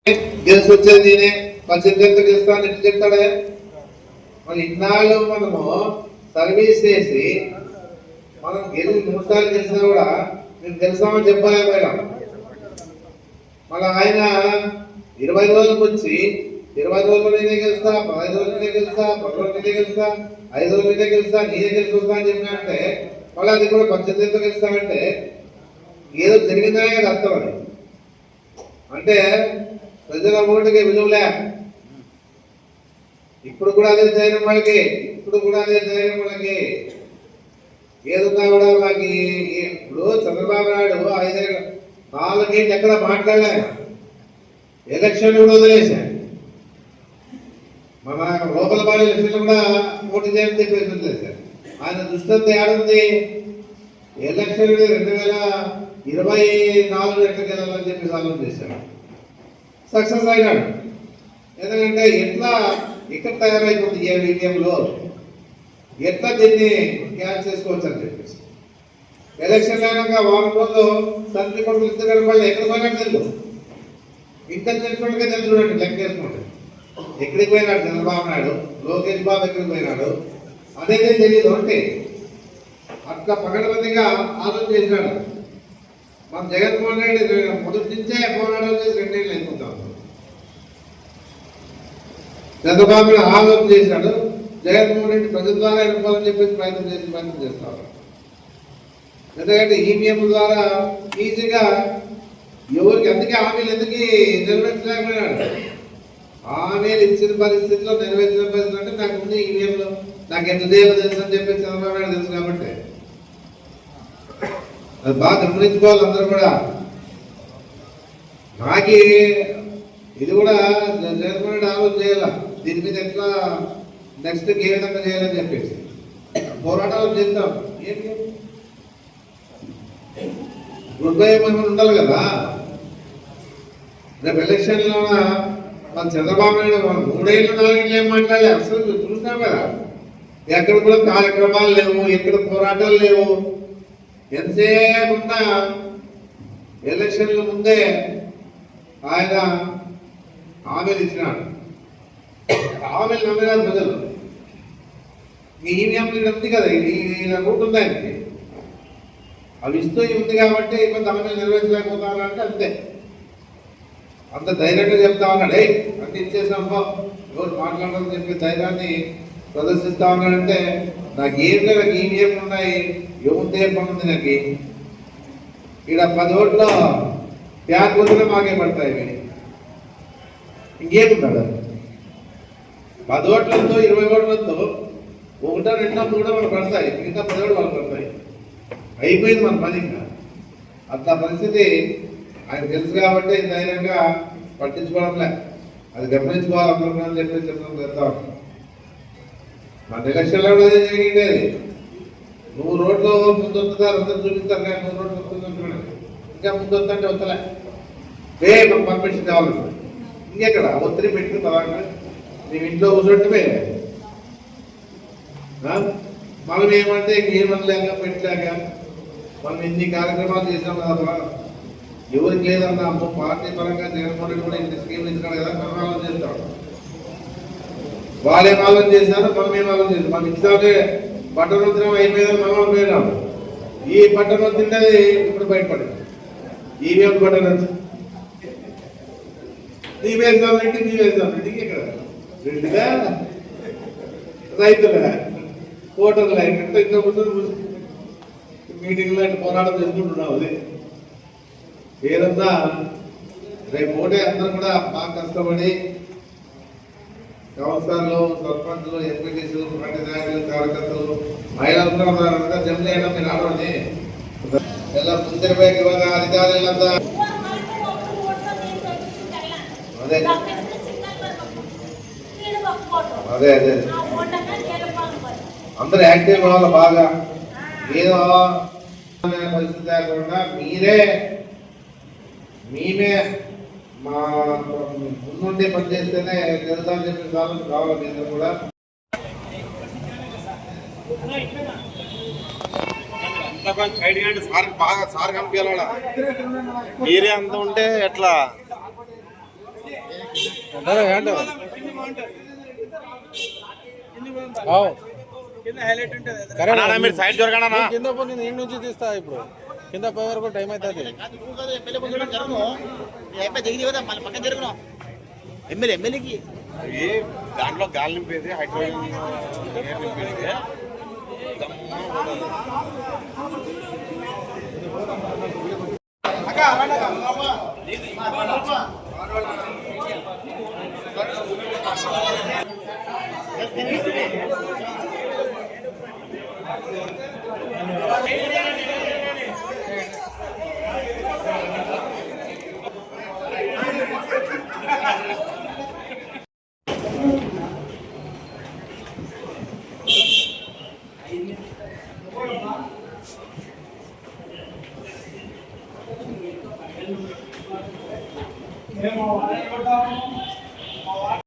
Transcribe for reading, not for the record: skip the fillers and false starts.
గెలిచి వచ్చేది నేనే 18 గెలుస్తాను ఎట్లా చెప్తాడే? మరి ఇన్నాళ్ళు మనము సర్వీస్ చేసి మనం 3 సార్లు గెలిచినా కూడా మేము గెలుస్తామని చెప్పలేకపోయినాం. మళ్ళీ ఆయన 20 రోజులకు వచ్చి 20 రోజులు నేనే గెలుస్తా, 15 రోజులు నేనే గెలుస్తా, 10 రోజులు నేనే గెలుస్తా, 5 రోజులు నేనే గెలుస్తా, నేనే గెలిచి వస్తా అని చెప్పినంటే మళ్ళీ అది కూడా 18 గెలుస్తామంటే ఏదో జరిగిందనే కదా అర్థం. అది అంటే ప్రజల ఓటుకి విలువలే. ఇప్పుడు కూడా అదే ధైర్యం వాళ్ళకి, ఇప్పుడు కూడా అదే ధైర్యం వాళ్ళకి. ఏదున్నా కూడా మాకు ఇప్పుడు చంద్రబాబు నాయుడు 4 ఏళ్ళు ఎక్కడ మాట్లాడలే, ఎలక్షన్ కూడా వదిలేశారు. మన లోకల్ బాడీ ఎలక్షన్ కూడా పోటీ చేయని చెప్పేసి వదిలేశారు. ఆయన దృష్టి ఏడుంది? ఎలక్షన్ 2024 ఎట్లకెళ్ళాలని చెప్పేసి ఆలోచన చేశాడు. సక్సెస్ అయినాడు. ఎందుకంటే ఎట్లా ఇక్కడ తయారైపోతుంది ఈవీఎంలో, ఎట్లా దీన్ని క్యాచ్ చేసుకోవచ్చు అని చెప్పేసి. ఎలక్షన్ అయినాక వారం రోజులు తండ్రి కొడుకులు ఇద్దరు వాళ్ళు ఎక్కడ పోయినా తెలుసు, ఇంటెలిజెన్స్కే తెలుసు. చూడండి, లెక్క వేసుకోండి. ఎక్కడికి పోయినాడు చంద్రబాబు నాయుడు, లోకేష్ బాబు ఎక్కడికి పోయినాడు అనేది తెలియదు. అంటే అట్లా పకడ్బందీగా ఆలోచన చేసినాడు. మన జగన్మోహన్ రెడ్డి మొదటి నుంచే పోరాటం చేసి 2 ఏళ్ళు అయిపోతాం. చంద్రబాబు నాయుడు ఆలోచన చేశాడు, జగన్మోహన్ రెడ్డి ప్రజల ద్వారా ఎన్నుకోవాలని చెప్పేసి ప్రయత్నం చేస్తారు. ఎందుకంటే ఈవీఎం ద్వారా ఈజీగా ఎవరికి, అందుకే హామీలు ఎందుకు నెరవేర్చలేకపోయినాడు. హామీలు ఇచ్చిన పరిస్థితిలో నెరవేర్చిన పరిస్థితులు అంటే నాకు ఉంది ఈవీఎంలో, నాకు ఎంత దేవ తెలుసు అని చెప్పి చంద్రబాబు నాయుడు తెలుసు. కాబట్టి అది బాగా గమనించుకోవాలి అందరూ కూడా. నాకు ఇది కూడా జగన్మోహన్ రెడ్డి ఆలోచన చేయాల, దీని మీద ఎట్లా నెక్స్ట్ ఏ విధంగా చేయాలని చెప్పేసి పోరాటాలు చేద్దాం. ఏంటి హృదయం ఉండాలి కదా. రేపు ఎలక్షన్లో మన చంద్రబాబు నాయుడు 3 ఏళ్ళు 4 ఏళ్ళు ఏం మాట్లాడాలి అసలు చూస్తాం కదా. ఎక్కడ కూడా కార్యక్రమాలు లేవు, ఎక్కడ పోరాటాలు లేవు. ఎంతసేపు ఉన్నా ఎలక్షన్ల ముందే ఆయన హామీలు ఇచ్చినాడు. హామీలు నమ్మినారు ప్రజలు. ఈవీఎంలు ఉంది కదా, ఇలా రూట్ ఉంది ఆయనకి, అవి ఇస్తూ ఉంది కాబట్టి కొంత హామీలు నెరవేర్చలేకపోతానంటే అంతే. అంత ధైర్యంగా చెప్తా ఉన్నాడు, అన్ని ఇచ్చేసామో ఎవరు మాట్లాడాలని చెప్పి ధైర్యాన్ని ప్రదర్శిస్తా ఉన్నాడంటే నాకు ఏం లేదు. నాకు ఈవీఎంలు ఉన్నాయి, ఏముంది ఏం పని ఉంది నాకు. ఇక్కడ 10 ఓట్లు ప్యాన్ కొద్దిగా మాకే పడతాయి. ఇంకేమున్నాడు? 10 ఓట్లతో 20 ఓట్లతో 1, 2 కూడా మనకు పడతాయి, మిగతా 10 ఓట్లు వాళ్ళకి పడతాయి. అయిపోయింది మన పని. ఇంకా అట్లా పరిస్థితి ఆయన తెలుసు కాబట్టి ధైర్యంగా పట్టించుకోవడంలే. అది గమనించుకోవాలి అందరూ అని చెప్పి చెప్పడం జరుగుతా ఉంటాం. మన ఎలక్షన్లో కూడా అదే జరిగింది. 100 రోడ్లు ముందు వస్తుంటారు, అందరూ చూపిస్తారు కానీ 100 రోడ్లు వస్తుంది. ఇంకా ముందు వస్తుంటే వస్తలే, మాకు పర్మిషన్ కావాలంటే ఇంకెక్కడ ఒత్తిడి పెట్టుకుంటావా? మేము ఇంట్లో కూర్చోటమే. మనం ఏమంటే ఇంకేమనలేక పెట్టలేక మనం ఎన్ని కార్యక్రమాలు చేసాం కదా. ఎవరికి లేదన్నా పార్టీ పరంగా జగన్మోహన్ రెడ్డి కూడా ఇంత స్కీమ్ ఇచ్చినాడు కదా, మనం ఆలోచన చేస్తాం. వాళ్ళేం ఆలోచన చేశారు, మనం ఏం ఆలోచన చేస్తాం. మనం ఇచ్చాకే బట్టలు వద్దినాం, అయిపోయిందని మనం అనుకున్నాం. ఈ బట్టలు వద్దిండేది ఇప్పుడు బయటపడింది. ఈవీఎం బట్టలు వచ్చి నీ వేద్దాం రెడ్డి, నీ వేద్దాం రెడ్డికి ఇక్కడ రెడ్డిగా రైతులే ఓటర్లే ఇంకా మీటింగ్లో పోరాటం చేసుకుంటున్నావు. అది ఏదన్నా రేపు ఓటే అందరూ కూడా బాగా కష్టపడి కౌన్సిలర్లు, సర్పంచ్లు, ఎంపీటీసీలు, పార్టీ నాయకులు, కార్యకర్తలు, మహిళలంతా జమ్ చేయడం మీరు ఆడవండి. ఎలా ముందరిపైకి ఇవ్వగా అధికారులంతా అదే అదే అదే అందరూ యాక్టివ్ కావాలి బాగా. ఏదో పరిస్థితి లేకుండా మేమే మా ముందుండి పనిచేస్తేనే తెలుద్దామని చెప్పిన కాలం కావాలి. మీరు కూడా సార్ బాగా సార్ కనిపించాలా, మీరే అంత ఉంటే ఎట్లా? మీరు సైడ్ జరగనా కింద పోయి నేను నుంచి తీస్తా ఇప్పుడు కింద పోయే వరకు టైం అవుతుంది ఎమ్మెల్యేకి దాంట్లో గాలి నింపేది హైడ్రోజన్ ఎయిర్ నింపేది మేము